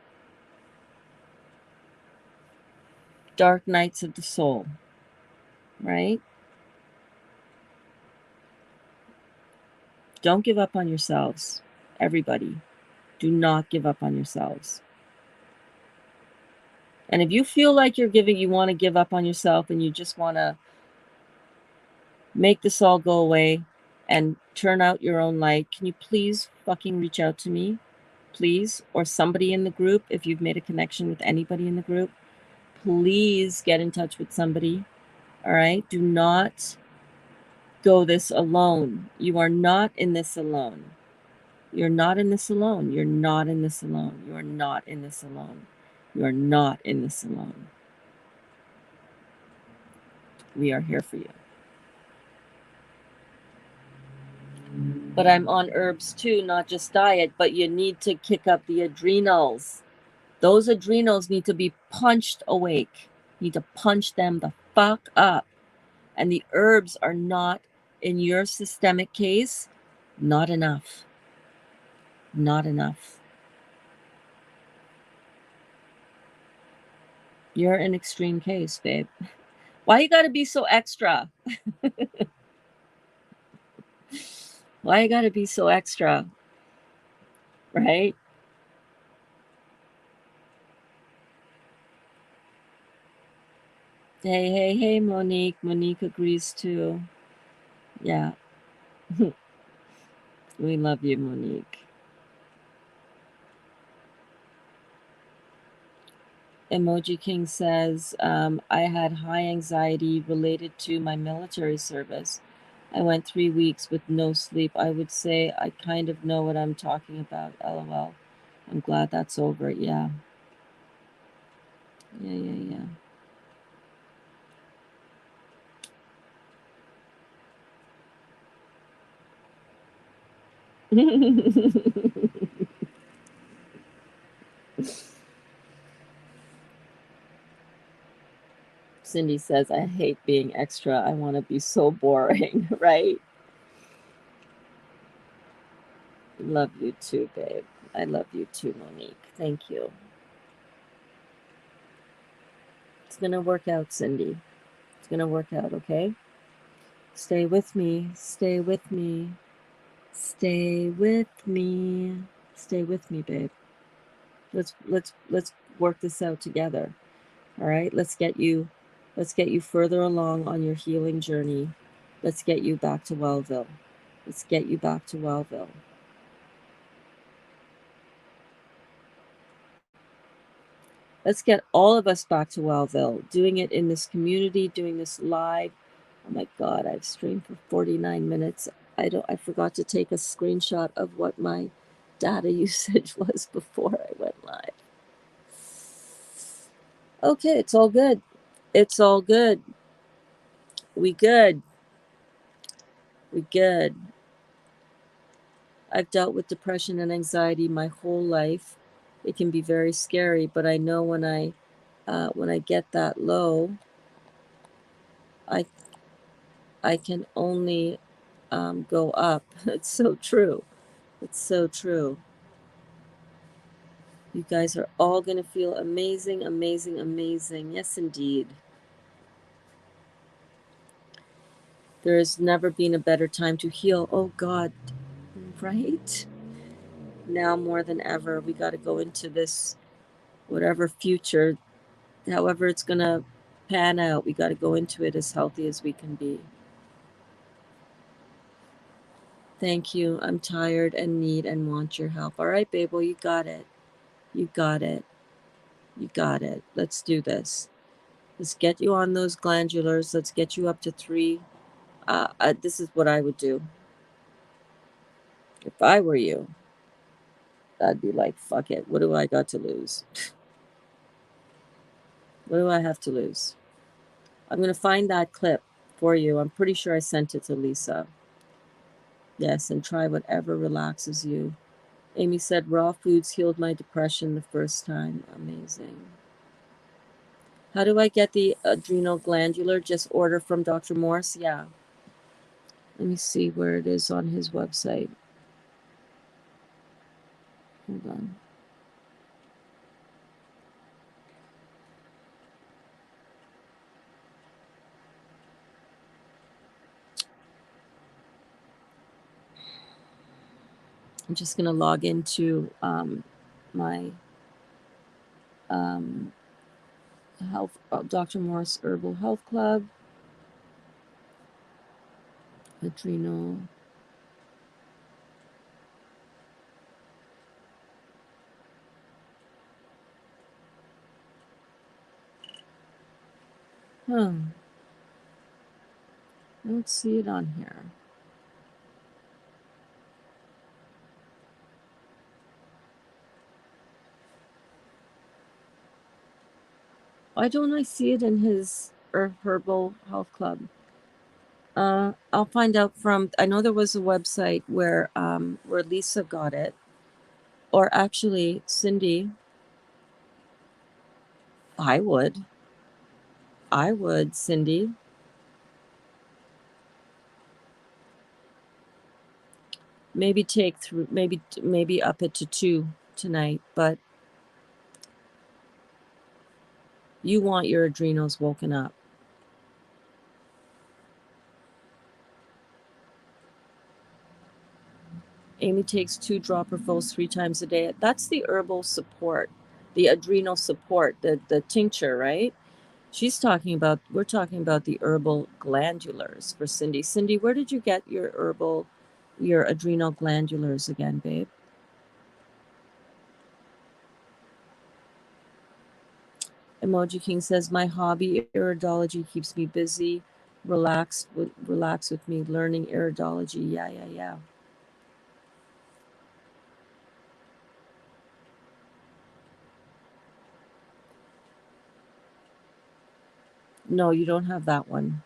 dark nights of the soul, right? Don't give up on yourselves. Everybody, do not give up on yourselves. And if you feel like you want to give up on yourself and you just want to make this all go away and turn out your own light, can you please fucking reach out to me? Please, or somebody in the group. If you've made a connection with anybody in the group, please get in touch with somebody. All right? Do not go this alone. You are not in this alone. You're not in this alone. You're not in this alone. You are not in this alone. You are not in this alone. We are here for you. But I'm on herbs too, not just diet, but you need to kick up the adrenals. Those adrenals need to be punched awake. You need to punch them the fuck up. And the herbs are not, in your systemic case, not enough. Not enough. You're an extreme case, babe. Why you gotta be so extra? Why you gotta be so extra? Right? Hey, hey, hey, Monique. Monique agrees too. Yeah. We love you, Monique. Emoji King says, I had high anxiety related to my military service. I went 3 weeks with no sleep. I would say I kind of know what I'm talking about. LOL. I'm glad that's over. Yeah. Yeah. Cindy says, I hate being extra. I want to be so boring, right? Love you too, babe. I love you too, Monique. Thank you. It's going to work out, Cindy. It's going to work out, okay? Stay with me. Stay with me. Stay with me. Stay with me, babe. Let's work this out together. All right? Let's get you further along on your healing journey. Let's get you back to Wellville. Let's get you back to Wellville. Let's get all of us back to Wellville, doing it in this community, doing this live. Oh my God, I've streamed for 49 minutes. I forgot to take a screenshot of what my data usage was before I went live. Okay, it's all good. It's all good. We good. We good. I've dealt with depression and anxiety my whole life. It can be very scary, but I know when I when I get that low, I can only go up. It's so true. It's so true. You guys are all going to feel amazing, amazing, amazing. Yes, indeed. There has never been a better time to heal. Oh, God. Right? Now more than ever, we got to go into this, whatever future, however it's going to pan out, we got to go into it as healthy as we can be. Thank you. I'm tired and need and want your help. All right, babe. Well, you got it. You got it. You got it. Let's do this. Let's get you on those glandulars. Let's get you up to 3. This is what I would do. If I were you, I'd be like, fuck it. What do I got to lose? What do I have to lose? I'm going to find that clip for you. I'm pretty sure I sent it to Lisa. Yes, and try whatever relaxes you. Amy said raw foods healed my depression the first time. Amazing. How do I get the adrenal glandular? Just order from Dr. Morse? Yeah. Let me see where it is on his website. Hold on. I'm just going to log into my health, Dr. Morse Herbal Health Club. Adrenal. I don't see it on here. Why don't I see it in his Herbal Health Club? I'll find out from. I know there was a website where Lisa got it, or actually Cindy. I would, Cindy. Maybe take through. Maybe up it to 2 tonight. But you want your adrenals woken up. Amy takes 2 dropperfuls 3 times a day. That's the herbal support, the adrenal support, the tincture, right? We're talking about the herbal glandulars for Cindy. Cindy, where did you get your adrenal glandulars again, babe? Emoji King says, my hobby, iridology, keeps me busy. Relax with me, learning iridology. Yeah. No, you don't have that one.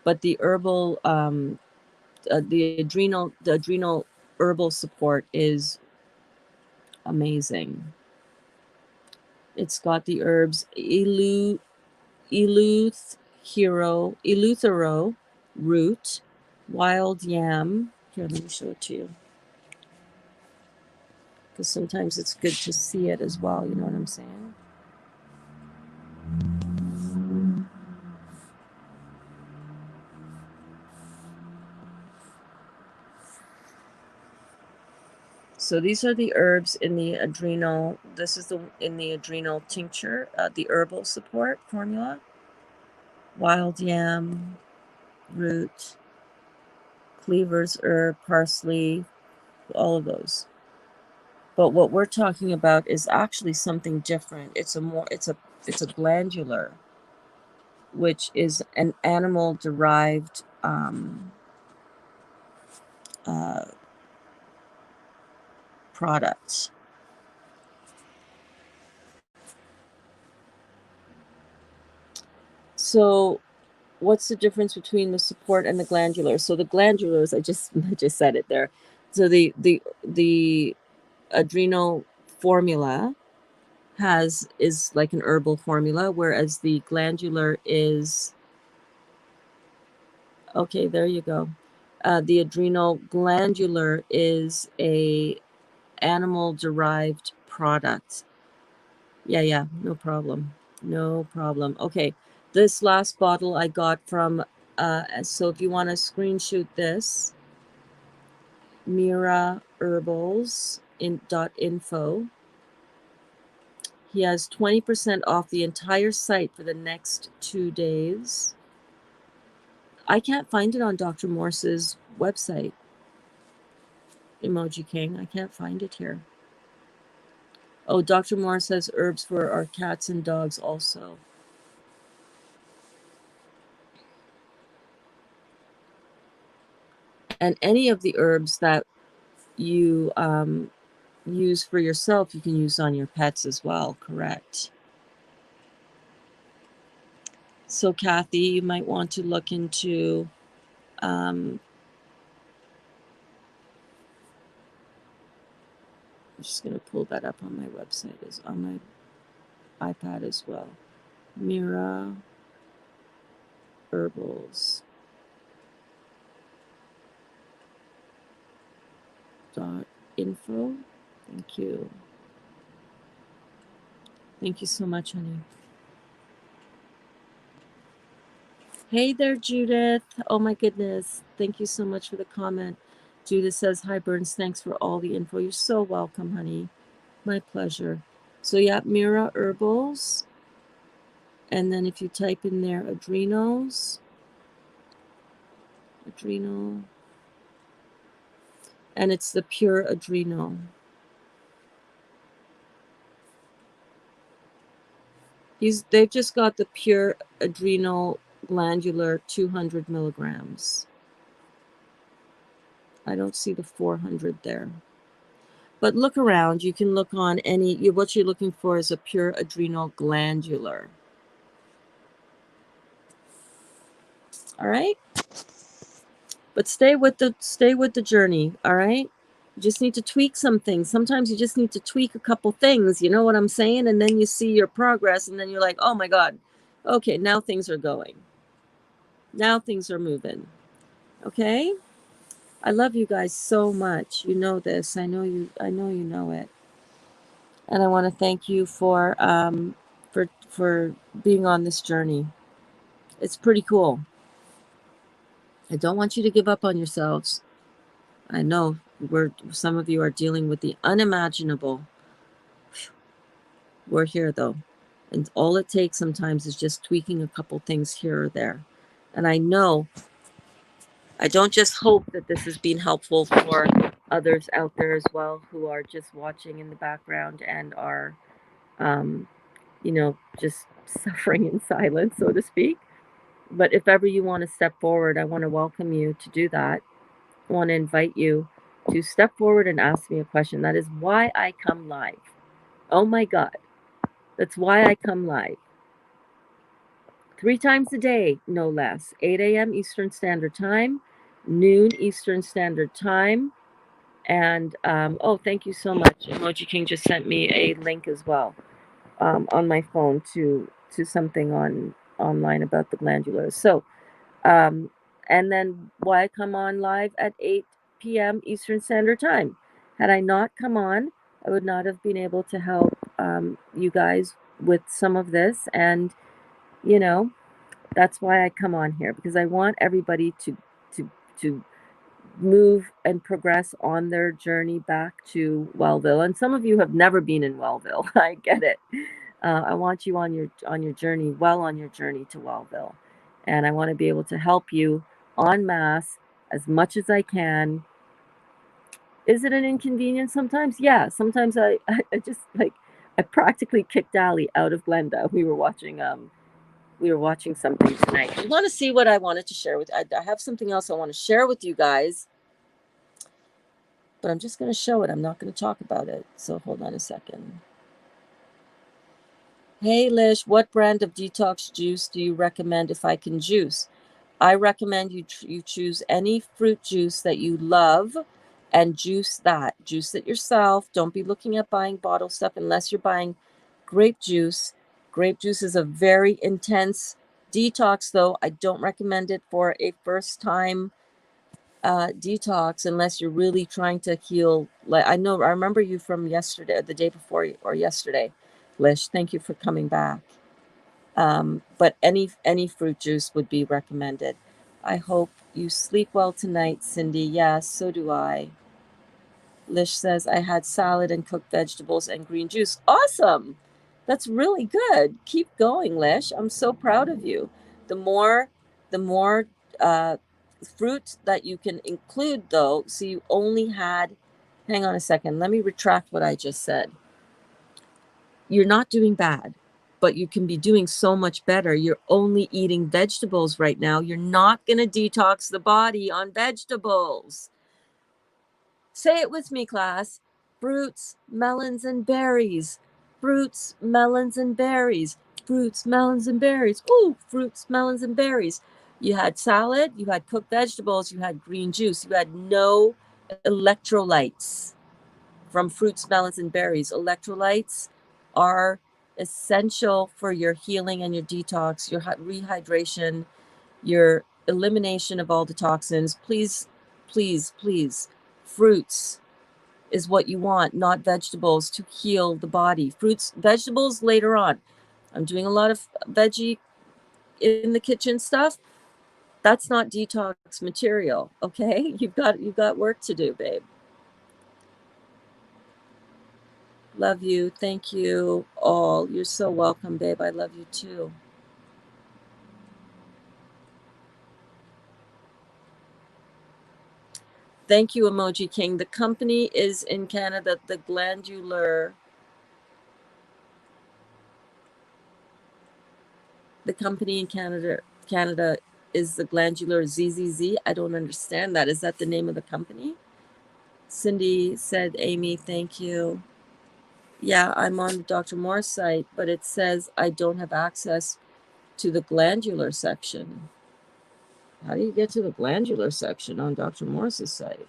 But the herbal, the adrenal herbal support is amazing. It's got the herbs eleuthero root, wild yam. Here, let me show it to you. Because sometimes it's good to see it as well, you know what I'm saying? So these are the herbs in the adrenal. This is in the adrenal tincture, the herbal support formula. Wild yam, root, cleaver's herb, parsley, all of those. But what we're talking about is actually something different. It's a glandular, which is an animal derived product. So what's the difference between the support and the glandulars? So the glandulars, I just said it there. So the adrenal formula is like an herbal formula, whereas the glandular is, okay, there you go. The adrenal glandular is a animal derived product. Yeah, no problem. No problem. Okay, this last bottle I got from, so if you want to screenshot this, Mira Herbals .info. He has 20% off the entire site for the next 2 days. I can't find it on Dr. Morse's website, Emoji King. I can't find it here. Oh, Dr. Morse has herbs for our cats and dogs also. And any of the herbs that you use for yourself, you can use on your pets as well, correct? So, Kathy, you might want to look into I'm just going to pull that up on my website, as on my iPad as well. Mira Herbals .info. Thank you. Thank you so much, honey. Hey there, Judith. Oh my goodness. Thank you so much for the comment. Judith says, hi, Burns. Thanks for all the info. You're so welcome, honey. My pleasure. So, yeah, Mira Herbals. And then if you type in there adrenal, and it's the pure adrenal. They've just got the pure adrenal glandular 200 milligrams. I don't see the 400 there. But look around. You can look on any, what you're looking for is a pure adrenal glandular. All right? But stay with the journey, all right? You just need to tweak some things. Sometimes you just need to tweak a couple things, you know what I'm saying? And then you see your progress and then you're like, "Oh my god. Okay, now things are going. Now things are moving." Okay? I love you guys so much. You know this. I know you know it. And I want to thank you for being on this journey. It's pretty cool. I don't want you to give up on yourselves. I know some of you are dealing with the unimaginable. We're here though. And all it takes sometimes is just tweaking a couple things here or there. And I know, I don't just hope that this has been helpful for others out there as well who are just watching in the background and are, just suffering in silence, so to speak. But if ever you want to step forward, I want to welcome you to do that. I want to invite you to step forward and ask me a question. That is why I come live. Oh my God. That's why I come live. 3 times a day, no less. 8 a.m. Eastern Standard Time, noon Eastern Standard Time. And oh, thank you so much. Emoji King just sent me a link as well on my phone to something online about the glandulars. So, and then why I come on live at 8 p.m. Eastern Standard Time. Had I not come on, I would not have been able to help you guys with some of this. And, you know, that's why I come on here, because I want everybody to move and progress on their journey back to Wellville. And some of you have never been in Wellville. I get it. I want you on your journey, on your journey to Wellville, and I want to be able to help you en masse as much as I can. Is it an inconvenience sometimes? Yeah, sometimes I just I practically kicked Ali out of Glenda. We were watching something tonight. You want to see what I wanted to share with? I have something else I want to share with you guys, but I'm just going to show it. I'm not going to talk about it. So hold on a second. Hey Lish, what brand of detox juice do you recommend if I can juice? I recommend you choose any fruit juice that you love and juice that. Juice it yourself. Don't be looking at buying bottle stuff unless you're buying grape juice. Grape juice is a very intense detox, though. I don't recommend it for a first time detox unless you're really trying to heal. Like I remember you from yesterday, the day before, or yesterday, Lish. Thank you for coming back. But any fruit juice would be recommended. I hope you sleep well tonight, Cindy. Yes, so do I. Lish says, I had salad and cooked vegetables and green juice. Awesome. That's really good. Keep going, Lish. I'm so proud of you. The more uh, fruit that you can include, though, so you only had, hang on a second, let me retract what I just said. You're not doing bad, but you can be doing so much better. You're only eating vegetables right now. You're not going to detox the body on vegetables. Say it with me, class. Fruits, melons, and berries. Fruits, melons, and berries. Fruits, melons, and berries. Ooh, fruits, melons, and berries. You had salad, you had cooked vegetables, you had green juice, you had no electrolytes from fruits, melons, and berries. Electrolytes are essential for your healing and your detox, your rehydration, your elimination of all the toxins. Please, please, please, fruits is what you want, not vegetables, to heal the body. Fruits, vegetables later on. I'm doing a lot of veggie in the kitchen stuff. That's not detox material, okay? You've got work to do, babe. Love you. Thank you all. You're so welcome, babe. I love you too. Thank you, Emoji King. The company is in Canada, the glandular. The company in Canada is the glandular ZZZ. I don't understand that. Is that the name of the company? Cindy said, Amy, thank you. Yeah, I'm on the Dr. Morse site, but it says I don't have access to the glandular section. How do you get to the glandular section on Dr. Morse's site?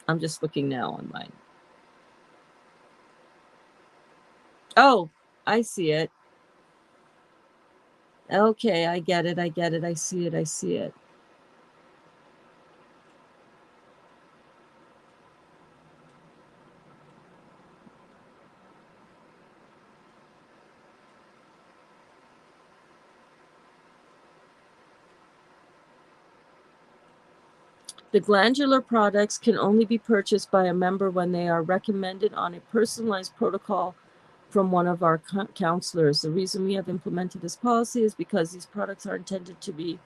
I'm just looking now online. Oh, I see it. Okay, I get it. I get it. I see it. I see it. The glandular products can only be purchased by a member when they are recommended on a personalized protocol from one of our counselors. The reason we have implemented this policy is because these products are intended to be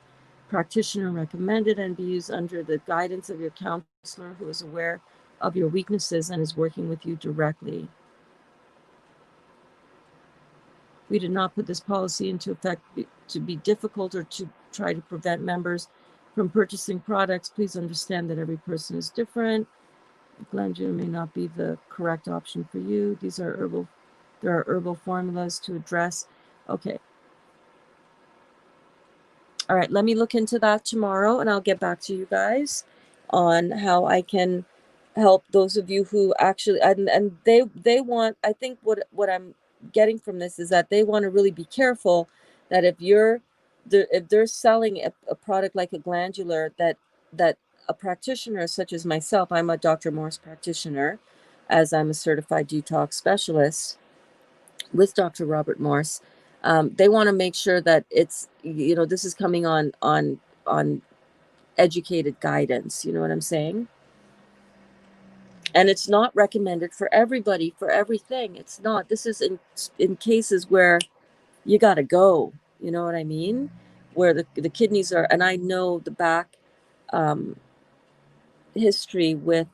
practitioner recommended and be used under the guidance of your counselor who is aware of your weaknesses and is working with you directly. We did not put this policy into effect to be difficult or to try to prevent members from purchasing products. Please understand that every person is different. Glandular may not be the correct option for you. There are herbal formulas to address. Okay. All right, let me look into that tomorrow and I'll get back to you guys on how I can help those of you who actually and they want, I think what I'm getting from this is that they want to really be careful that if they're selling a product like a glandular that a practitioner such as myself, I'm a Dr. Morse practitioner, as I'm a certified detox specialist with Dr. Robert Morse. They want to make sure that it's, this is coming on educated guidance. You know what I'm saying? And it's not recommended for everybody for everything. It's not. This is in cases where you got to go. You know what I mean? Where the kidneys are, and I know the back um, history with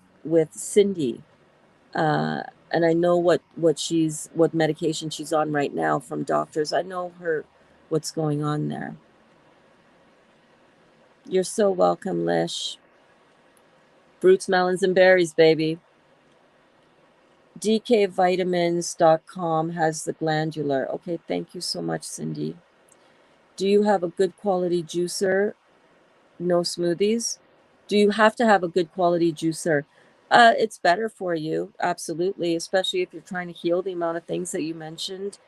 Cindy. And I know what medication she's on right now from doctors. I know what's going on there. You're so welcome, Lish. Fruits, melons, and berries, baby. DKvitamins.com has the glandular. Okay, thank you so much, Cindy. Do you have a good quality juicer? No smoothies? Do you have to have a good quality juicer? It's better for you, absolutely, especially if you're trying to heal the amount of things that you mentioned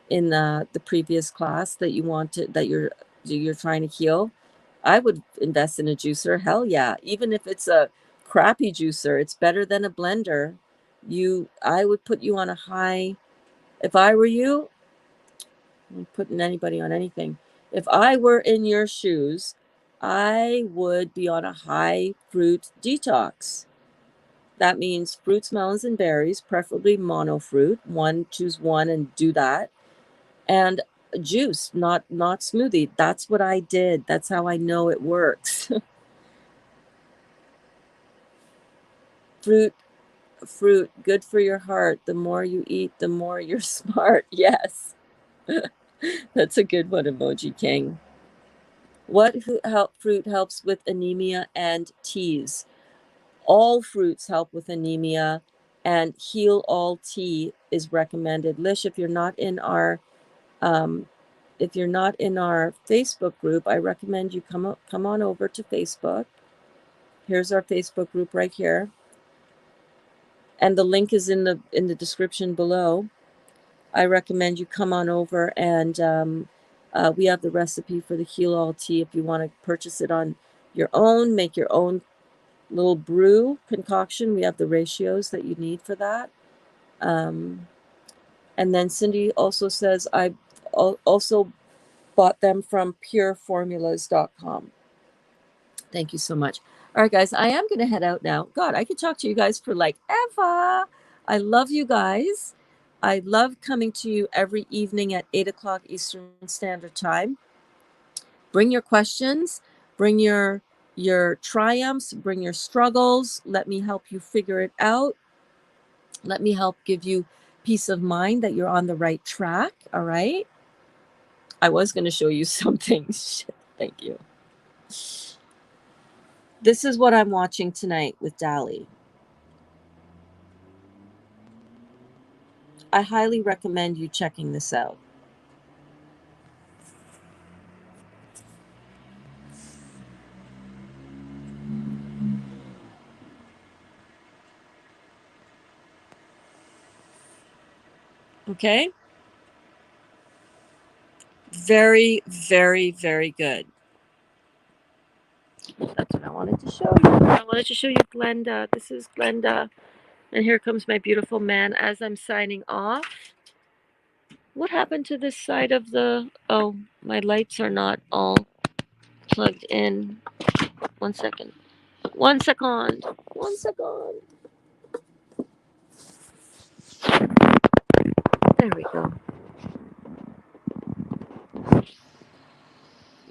in the previous class that you want to, that you're trying to heal. I would invest in a juicer. Hell yeah. Even if it's a crappy juicer, it's better than a blender. I would put you on a high, if I were you, I'm putting anybody on anything. If I were in your shoes, I would be on a high fruit detox. That means fruits, melons, and berries, preferably mono fruit. Choose one and do that. And juice, not smoothie. That's what I did. That's how I know it works. fruit, fruit, good for your heart. The more you eat, the more you're smart. Yes. That's a good one, Emoji King. What fruit helps with anemia and teas? All fruits help with anemia, and Heal All Tea is recommended. Lish, um, if you're not in our Facebook group, I recommend you come on over to Facebook. Here's our Facebook group right here, and the link is in the description below. I recommend you come on over, and we have the recipe for the Heal All Tea if you want to purchase it on your own, make your own little brew concoction. We have the ratios that you need for that. Um, and then Cindy also says, I also bought them from pureformulas.com. Thank you so much. All right, guys, I am going to head out now. God, I could talk to you guys for like ever. I love you guys. I love coming to you every evening at 8 o'clock Eastern Standard Time. Bring your questions, bring your triumphs, bring your struggles. Let me help you figure it out. Let me help give you peace of mind that you're on the right track. All right. I was going to show you something. Thank you. This is what I'm watching tonight with Dali. I highly recommend you checking this out. Okay? Very, very, very good. That's what I wanted to show you. I wanted to show you Glenda. This is Glenda. And here comes my beautiful man as I'm signing off. What happened to this side of the... Oh, my lights are not all plugged in. 1 second. 1 second. 1 second. There we go.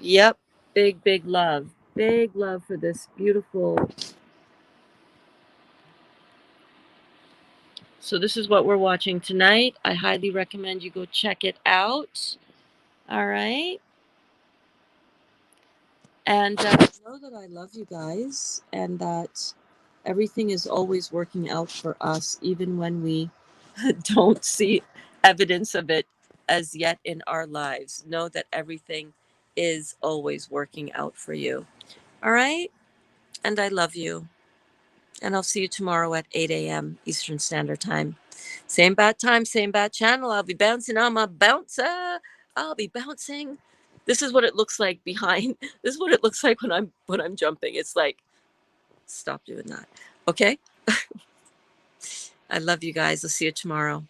Yep. Big, big love. Big love for this beautiful... So this is what we're watching tonight. I highly recommend you go check it out. All right. And know that I love you guys, and that everything is always working out for us, even when we don't see evidence of it as yet in our lives. Know that everything is always working out for you. All right. And I love you. And I'll see you tomorrow at 8 a.m. Eastern Standard Time. Same bad time, same bad channel. I'll be bouncing on my bouncer. I'll be bouncing. This is what it looks like behind. This is what it looks like when I'm jumping. It's like, stop doing that. Okay? I love you guys. I'll see you tomorrow.